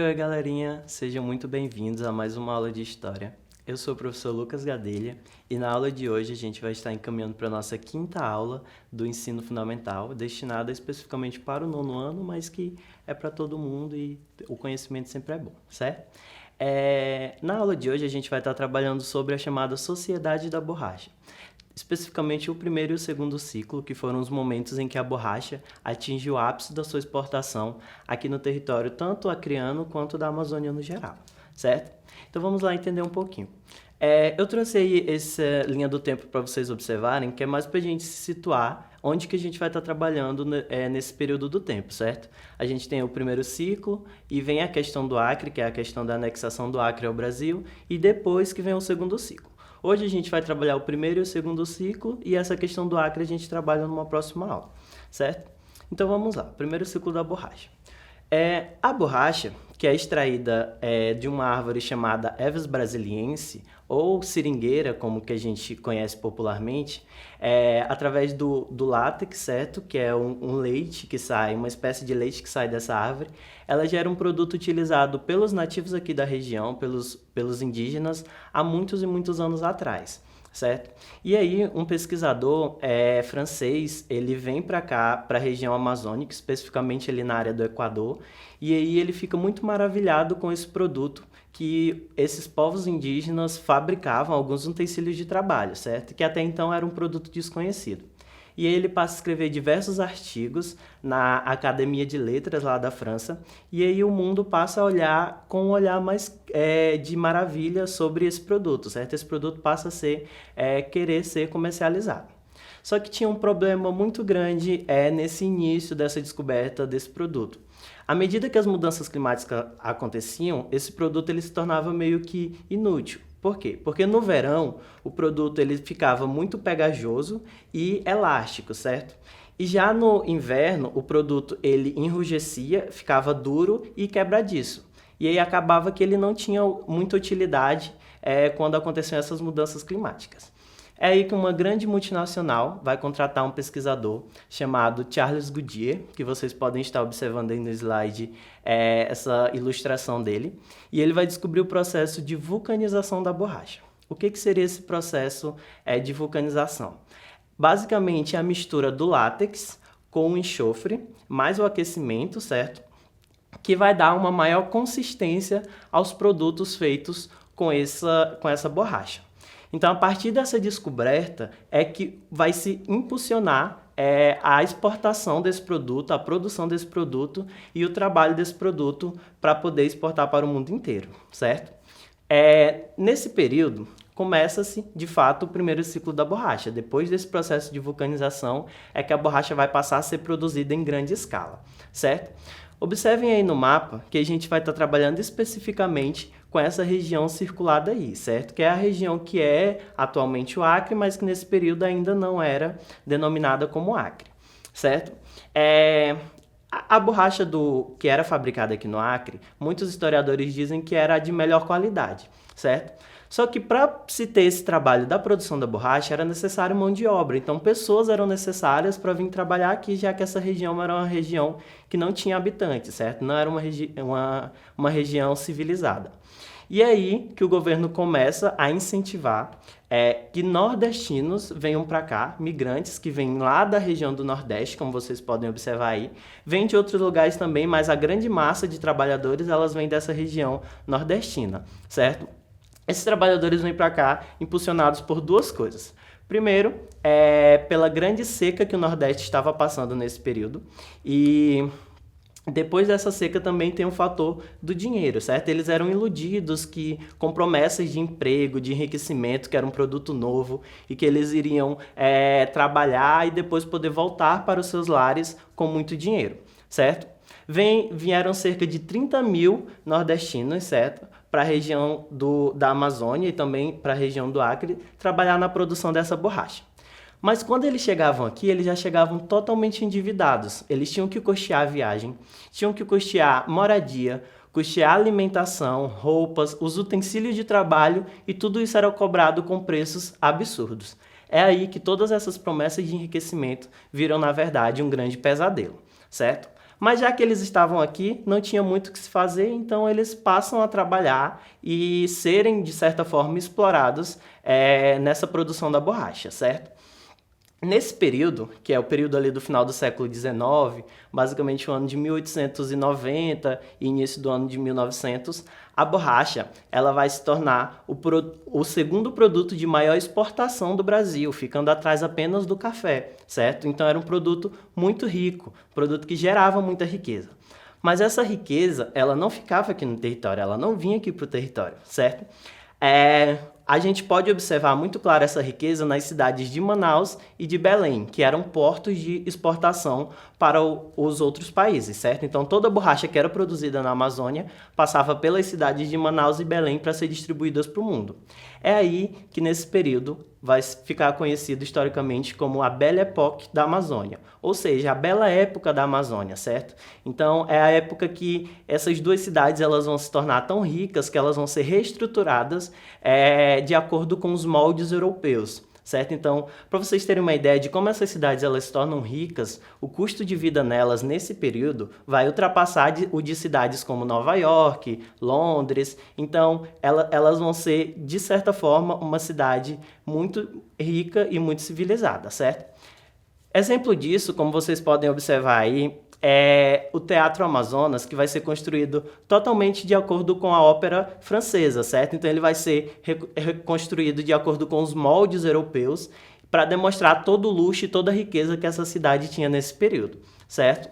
Oi, galerinha! Sejam muito bem-vindos a mais uma aula de História. Eu sou o professor Lucas Gadelha e na aula de hoje a gente vai estar encaminhando para a nossa quinta aula do ensino fundamental, destinada especificamente para o nono ano, mas que é para todo mundo e o conhecimento sempre é bom, certo? Na aula de hoje a gente vai estar trabalhando sobre a chamada Sociedade da Borracha. Especificamente o primeiro e o segundo ciclo, que foram os momentos em que a borracha atinge o ápice da sua exportação aqui no território tanto acreano quanto da Amazônia no geral, certo? Então vamos lá entender um pouquinho. Eu trouxe aí essa linha do tempo para vocês observarem, que é mais para a gente se situar onde que a gente vai estar trabalhando nesse período do tempo, certo? A gente tem o primeiro ciclo e vem a questão do Acre, que é a questão da anexação do Acre ao Brasil, e depois que vem o segundo ciclo. Hoje a gente vai trabalhar o primeiro e o segundo ciclo e essa questão do Acre a gente trabalha numa próxima aula, certo? Então vamos lá, primeiro ciclo da borracha. A borracha, que é extraída de uma árvore chamada Aeves brasiliense, ou seringueira, como que a gente conhece popularmente, através do látex, certo? Que é um leite que sai, uma espécie de leite que sai dessa árvore. Ela gera um produto utilizado pelos nativos aqui da região, pelos indígenas, há muitos e muitos anos atrás. Certo? E aí, um pesquisador francês, ele vem para cá, para a região amazônica, especificamente ali na área do Equador, e aí ele fica muito maravilhado com esse produto que esses povos indígenas fabricavam, alguns utensílios de trabalho, certo? Que até então era um produto desconhecido. E aí ele passa a escrever diversos artigos na Academia de Letras lá da França, e aí o mundo passa a olhar com um olhar mais de maravilha sobre esse produto, certo? Esse produto passa a querer ser comercializado. Só que tinha um problema muito grande nesse início dessa descoberta desse produto. À medida que as mudanças climáticas aconteciam, esse produto ele se tornava meio que inútil. Por quê? Porque no verão o produto ele ficava muito pegajoso e elástico, certo? E já no inverno o produto ele enrujecia, ficava duro e quebradiço. E aí acabava que ele não tinha muita utilidade quando aconteciam essas mudanças climáticas. É aí que uma grande multinacional vai contratar um pesquisador chamado Charles Goodyear, que vocês podem estar observando aí no slide essa ilustração dele, e ele vai descobrir o processo de vulcanização da borracha. O que seria esse processo de vulcanização? Basicamente, é a mistura do látex com o enxofre, mais o aquecimento, certo? Que vai dar uma maior consistência aos produtos feitos com essa borracha. Então, a partir dessa descoberta é que vai se impulsionar a exportação desse produto, a produção desse produto e o trabalho desse produto para poder exportar para o mundo inteiro, certo? Nesse período, começa-se, de fato, o primeiro ciclo da borracha. Depois desse processo de vulcanização, é que a borracha vai passar a ser produzida em grande escala, certo? Observem aí no mapa que a gente vai estar trabalhando especificamente com essa região circulada aí, certo? Que é a região que é atualmente o Acre, mas que nesse período ainda não era denominada como Acre, certo? A borracha que era fabricada aqui no Acre, muitos historiadores dizem que era de melhor qualidade, certo? Só que para se ter esse trabalho da produção da borracha era necessário mão de obra, então pessoas eram necessárias para vir trabalhar aqui, já que essa região era uma região que não tinha habitantes, certo? Não era uma região civilizada. E aí que o governo começa a incentivar que nordestinos venham para cá, migrantes que vêm lá da região do Nordeste, como vocês podem observar aí, vêm de outros lugares também, mas a grande massa de trabalhadores elas vêm dessa região nordestina, certo? Esses trabalhadores vêm para cá impulsionados por duas coisas. Primeiro, pela grande seca que o Nordeste estava passando nesse período e depois dessa seca também tem o fator do dinheiro, certo? Eles eram iludidos com promessas de emprego, de enriquecimento, que era um produto novo e que eles iriam trabalhar e depois poder voltar para os seus lares com muito dinheiro, certo? Vieram cerca de 30 mil nordestinos, certo? Para a região da Amazônia e também para a região do Acre, trabalhar na produção dessa borracha. Mas quando eles chegavam aqui, eles já chegavam totalmente endividados. Eles tinham que custear a viagem, tinham que custear moradia, custear alimentação, roupas, os utensílios de trabalho e tudo isso era cobrado com preços absurdos. É aí que todas essas promessas de enriquecimento viram, na verdade, um grande pesadelo, certo? Mas já que eles estavam aqui, não tinha muito o que se fazer, então eles passam a trabalhar e serem, de certa forma, explorados nessa produção da borracha, certo? Nesse período, que é o período ali do final do século XIX, basicamente o ano de 1890 e início do ano de 1900, a borracha ela vai se tornar o segundo produto de maior exportação do Brasil, ficando atrás apenas do café, certo? Então era um produto muito rico, produto que gerava muita riqueza. Mas essa riqueza, ela não ficava aqui no território, ela não vinha aqui para o território, certo? A gente pode observar muito claro essa riqueza nas cidades de Manaus e de Belém, que eram portos de exportação para os outros países, certo? Então toda a borracha que era produzida na Amazônia passava pelas cidades de Manaus e Belém para ser distribuídas para o mundo. É aí que nesse período vai ficar conhecido historicamente como a Belle Époque da Amazônia, ou seja, a bela época da Amazônia, certo? Então é a época que essas duas cidades elas vão se tornar tão ricas que elas vão ser reestruturadas de acordo com os moldes europeus. Certo? Então, para vocês terem uma ideia de como essas cidades elas se tornam ricas, o custo de vida nelas nesse período vai ultrapassar o de cidades como Nova York, Londres. Então, elas vão ser, de certa forma, uma cidade muito rica e muito civilizada, certo? Exemplo disso, como vocês podem observar aí, é o Teatro Amazonas, que vai ser construído totalmente de acordo com a ópera francesa, certo? Então ele vai ser reconstruído de acordo com os moldes europeus para demonstrar todo o luxo e toda a riqueza que essa cidade tinha nesse período, certo?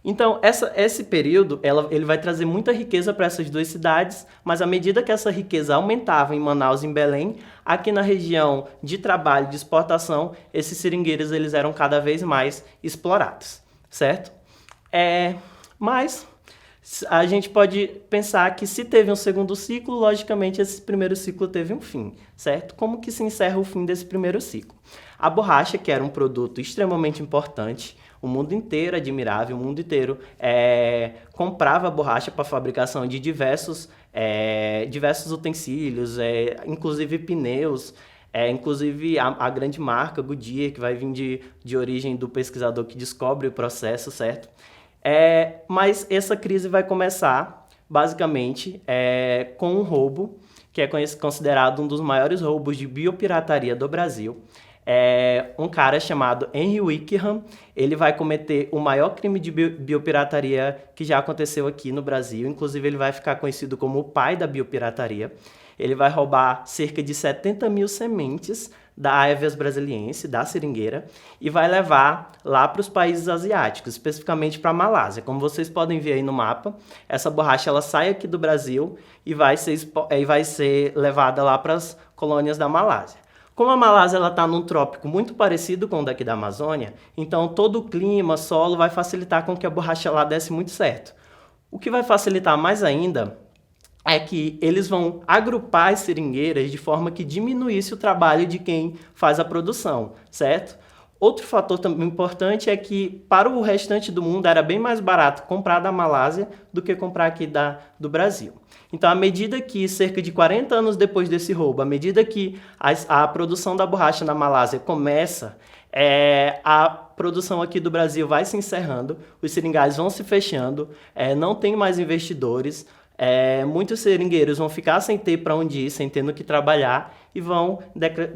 Então, esse período ele vai trazer muita riqueza para essas duas cidades, mas à medida que essa riqueza aumentava em Manaus e em Belém, aqui na região de trabalho de exportação, esses seringueiros eles eram cada vez mais explorados, certo? Mas a gente pode pensar que se teve um segundo ciclo, logicamente esse primeiro ciclo teve um fim, certo? Como que se encerra o fim desse primeiro ciclo? A borracha, que era um produto extremamente importante, o mundo inteiro admirava, o mundo inteiro comprava borracha para a fabricação de diversos utensílios, inclusive pneus, inclusive a grande marca Goodyear, que vai vir de origem do pesquisador que descobre o processo, certo? Mas essa crise vai começar, basicamente, com um roubo, que é considerado um dos maiores roubos de biopirataria do Brasil. Um cara chamado Henry Wickham, ele vai cometer o maior crime de biopirataria que já aconteceu aqui no Brasil. Inclusive, ele vai ficar conhecido como o pai da biopirataria. Ele vai roubar cerca de 70 mil sementes da Aedes brasiliense, da seringueira, e vai levar lá para os países asiáticos, especificamente para a Malásia. Como vocês podem ver aí no mapa, essa borracha ela sai aqui do Brasil e vai ser levada lá para as colônias da Malásia. Como a Malásia está num trópico muito parecido com o daqui da Amazônia, então todo o clima, solo vai facilitar com que a borracha lá desse muito certo. O que vai facilitar mais ainda é que eles vão agrupar as seringueiras de forma que diminuísse o trabalho de quem faz a produção, certo? Outro fator também importante é que para o restante do mundo era bem mais barato comprar da Malásia do que comprar aqui do Brasil. Então, à medida que, cerca de 40 anos depois desse roubo, à medida que a produção da borracha na Malásia começa, a produção aqui do Brasil vai se encerrando, os seringais vão se fechando, não tem mais investidores, muitos seringueiros vão ficar sem ter para onde ir, sem ter no que trabalhar e vão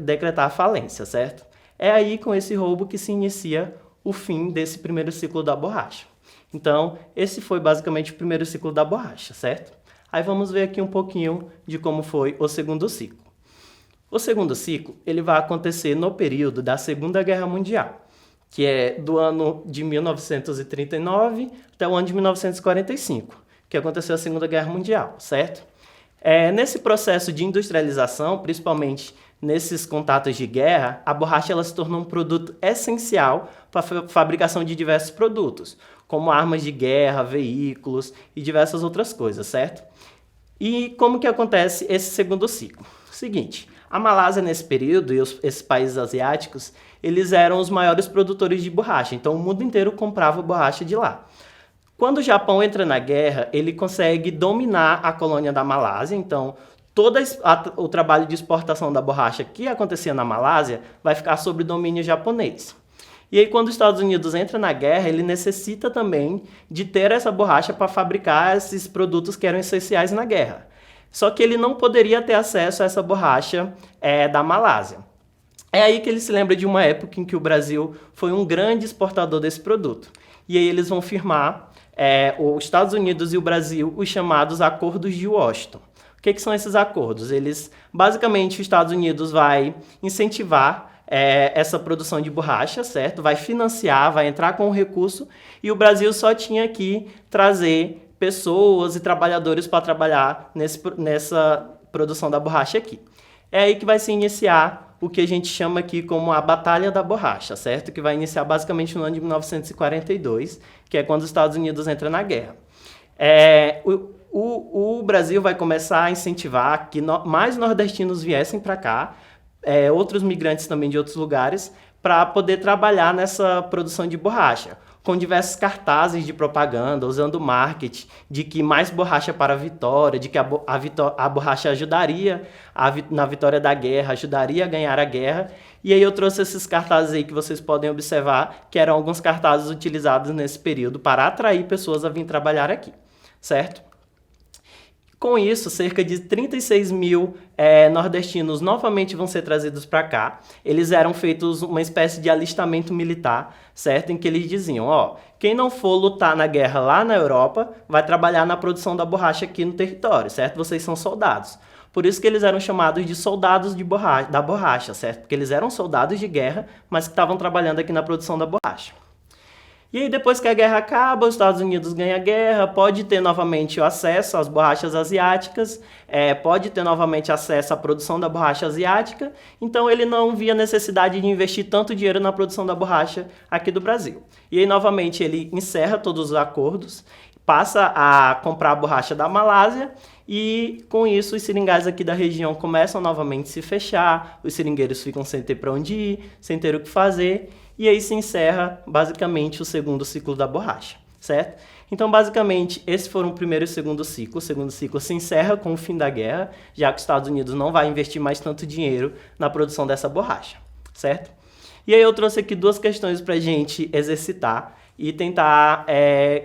decretar a falência, certo? É aí, com esse roubo, que se inicia o fim desse primeiro ciclo da borracha. Então, esse foi basicamente o primeiro ciclo da borracha, certo? Aí vamos ver aqui um pouquinho de como foi o segundo ciclo. O segundo ciclo ele vai acontecer no período da Segunda Guerra Mundial, que é do ano de 1939 até o ano de 1945, que aconteceu a Segunda Guerra Mundial, certo? Nesse processo de industrialização, principalmente nesses contatos de guerra, a borracha ela se tornou um produto essencial para a fabricação de diversos produtos, como armas de guerra, veículos e diversas outras coisas, certo? E como que acontece esse segundo ciclo? Seguinte, a Malásia nesse período e esses países asiáticos, eles eram os maiores produtores de borracha, então o mundo inteiro comprava borracha de lá. Quando o Japão entra na guerra, ele consegue dominar a colônia da Malásia, então todo o trabalho de exportação da borracha que acontecia na Malásia vai ficar sob domínio japonês. E aí, quando os Estados Unidos entra na guerra, ele necessita também de ter essa borracha para fabricar esses produtos que eram essenciais na guerra. Só que ele não poderia ter acesso a essa borracha da Malásia. É aí que ele se lembra de uma época em que o Brasil foi um grande exportador desse produto. E aí eles vão firmar, os Estados Unidos e o Brasil, os chamados Acordos de Washington. O que são esses acordos? Basicamente, os Estados Unidos vai incentivar essa produção de borracha, certo? Vai financiar, vai entrar com o recurso, e o Brasil só tinha que trazer pessoas e trabalhadores para trabalhar nessa produção da borracha aqui. É aí que vai se iniciar o que a gente chama aqui como a Batalha da Borracha, certo? Que vai iniciar basicamente no ano de 1942, que é quando os Estados Unidos entram na guerra. O Brasil vai começar a incentivar que mais nordestinos viessem para cá, outros migrantes também de outros lugares, para poder trabalhar nessa produção de borracha, com diversos cartazes de propaganda, usando marketing, de que mais borracha para a vitória, de que a borracha ajudaria na vitória da guerra, ajudaria a ganhar a guerra. E aí eu trouxe esses cartazes aí que vocês podem observar, que eram alguns cartazes utilizados nesse período para atrair pessoas a vir trabalhar aqui, certo? Com isso, cerca de 36 mil nordestinos novamente vão ser trazidos para cá. Eles eram feitos uma espécie de alistamento militar, certo? Em que eles diziam, quem não for lutar na guerra lá na Europa, vai trabalhar na produção da borracha aqui no território, certo? Vocês são soldados. Por isso que eles eram chamados de soldados da borracha, certo? Porque eles eram soldados de guerra, mas que estavam trabalhando aqui na produção da borracha. E aí, depois que a guerra acaba, os Estados Unidos ganham a guerra, pode ter novamente o acesso às borrachas asiáticas, pode ter novamente acesso à produção da borracha asiática, então ele não via necessidade de investir tanto dinheiro na produção da borracha aqui do Brasil. E aí, novamente, ele encerra todos os acordos, passa a comprar a borracha da Malásia, e com isso os seringais aqui da região começam novamente a se fechar, os seringueiros ficam sem ter para onde ir, sem ter o que fazer, e aí se encerra basicamente o segundo ciclo da borracha, certo? Então, basicamente, esse foram o primeiro e o segundo ciclo. O segundo ciclo se encerra com o fim da guerra, já que os Estados Unidos não vai investir mais tanto dinheiro na produção dessa borracha, certo? E aí eu trouxe aqui duas questões para a gente exercitar e tentar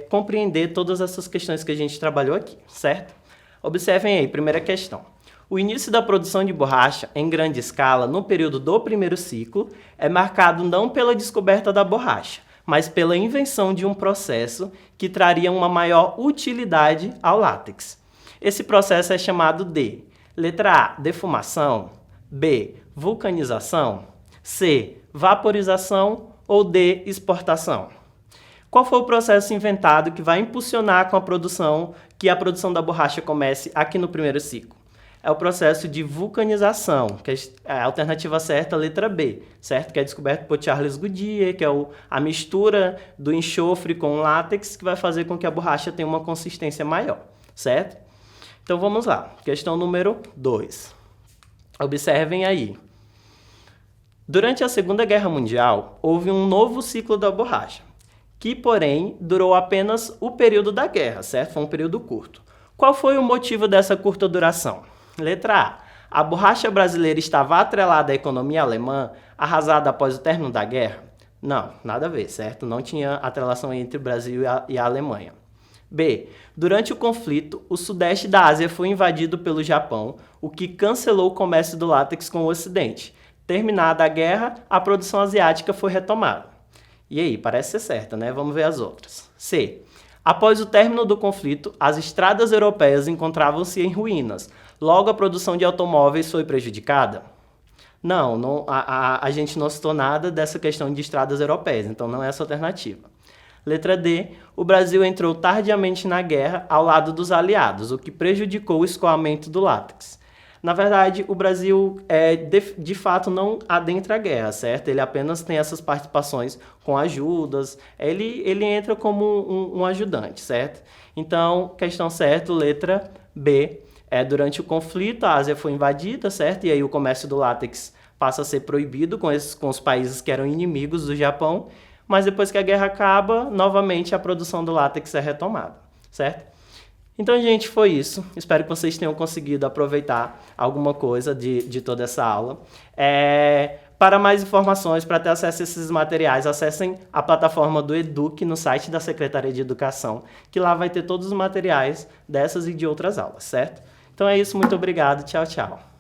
compreender todas essas questões que a gente trabalhou aqui, certo? Observem aí, primeira questão. O início da produção de borracha em grande escala no período do primeiro ciclo é marcado não pela descoberta da borracha, mas pela invenção de um processo que traria uma maior utilidade ao látex. Esse processo é chamado de letra A, defumação, B, vulcanização, C, vaporização ou D, exportação. Qual foi o processo inventado que vai impulsionar que a produção da borracha comece aqui no primeiro ciclo? É o processo de vulcanização, que é a alternativa certa, a letra B, certo? Que é descoberto por Charles Goodyear, que é a mistura do enxofre com o látex, que vai fazer com que a borracha tenha uma consistência maior, certo? Então vamos lá, questão número 2. Observem aí. Durante a Segunda Guerra Mundial, houve um novo ciclo da borracha, que, porém, durou apenas o período da guerra, certo? Foi um período curto. Qual foi o motivo dessa curta duração? Letra A. A borracha brasileira estava atrelada à economia alemã, arrasada após o término da guerra? Não, nada a ver, certo? Não tinha atrelação entre o Brasil e a Alemanha. B. Durante o conflito, o sudeste da Ásia foi invadido pelo Japão, o que cancelou o comércio do látex com o Ocidente. Terminada a guerra, a produção asiática foi retomada. E aí, parece ser certa, né? Vamos ver as outras. C. Após o término do conflito, as estradas europeias encontravam-se em ruínas. Logo, a produção de automóveis foi prejudicada? Não, a gente não citou nada dessa questão de estradas europeias, então não é essa a alternativa. Letra D. O Brasil entrou tardiamente na guerra ao lado dos aliados, o que prejudicou o escoamento do látex. Na verdade, o Brasil, de fato, não adentra a guerra, certo? Ele apenas tem essas participações com ajudas, ele entra como um ajudante, certo? Então, questão certa, letra B. Durante o conflito, a Ásia foi invadida, certo? E aí o comércio do látex passa a ser proibido com os países que eram inimigos do Japão, mas depois que a guerra acaba, novamente a produção do látex é retomada, certo? Então, gente, foi isso. Espero que vocês tenham conseguido aproveitar alguma coisa de toda essa aula. Para mais informações, para ter acesso a esses materiais, acessem a plataforma do Eduque no site da Secretaria de Educação, que lá vai ter todos os materiais dessas e de outras aulas, certo? Então é isso, muito obrigado, tchau, tchau.